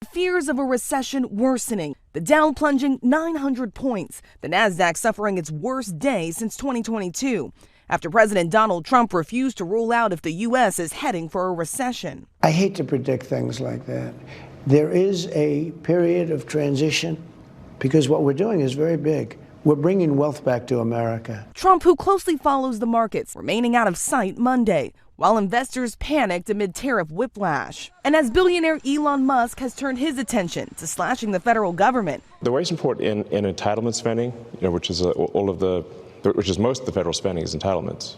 Fears of a recession worsening. The Dow plunging 900 points. The Nasdaq suffering its worst day since 2022. After President Donald Trump refused to rule out if the U.S. is heading for a recession. I hate to predict things like that. There is a period of transition because what we're doing is very big. We're bringing wealth back to America. Trump, who closely follows the markets, remaining out of sight Monday, while investors panicked amid tariff whiplash. And as billionaire Elon Musk has turned his attention to slashing the federal government. The wage report in entitlement spending, which is most of the federal spending is entitlements.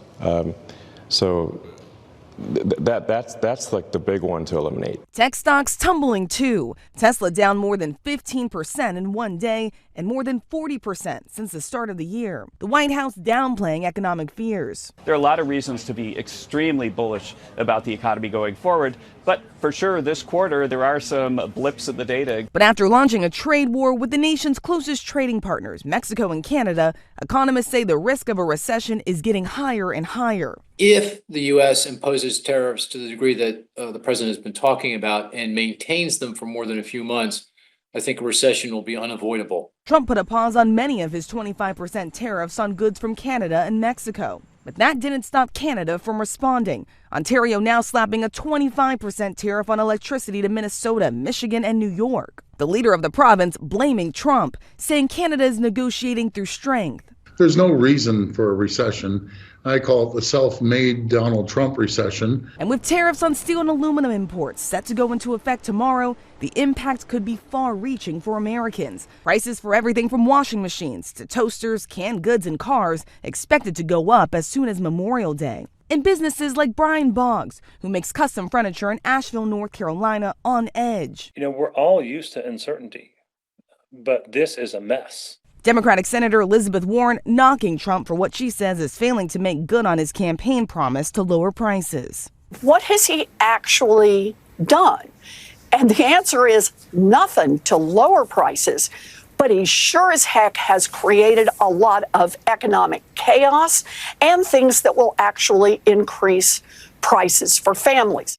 That's like the big one to eliminate. Tech stocks tumbling too. Tesla down more than 15% in one day and more than 40% since the start of the year. The White House downplaying economic fears. There are a lot of reasons to be extremely bullish about the economy going forward, but for sure this quarter there are some blips in the data. But after launching a trade war with the nation's closest trading partners, Mexico and Canada, economists say the risk of a recession is getting higher and higher. If the U.S. imposes tariffs to the degree that the president has been talking about and maintains them for more than a few months, I think a recession will be unavoidable. Trump put a pause on many of his 25% tariffs on goods from Canada and Mexico. But that didn't stop Canada from responding. Ontario now slapping a 25% tariff on electricity to Minnesota, Michigan, and New York. The leader of the province blaming Trump, saying Canada is negotiating through strength. There's no reason for a recession. I call it the self-made Donald Trump recession. And with tariffs on steel and aluminum imports set to go into effect tomorrow, the impact could be far-reaching for Americans. Prices for everything from washing machines to toasters, canned goods, and cars expected to go up as soon as Memorial Day. And businesses like Brian Boggs, who makes custom furniture in Asheville, North Carolina, on edge. We're all used to uncertainty, but this is a mess. Democratic Senator Elizabeth Warren knocking Trump for what she says is failing to make good on his campaign promise to lower prices. What has he actually done? And the answer is nothing to lower prices. But he sure as heck has created a lot of economic chaos and things that will actually increase prices for families.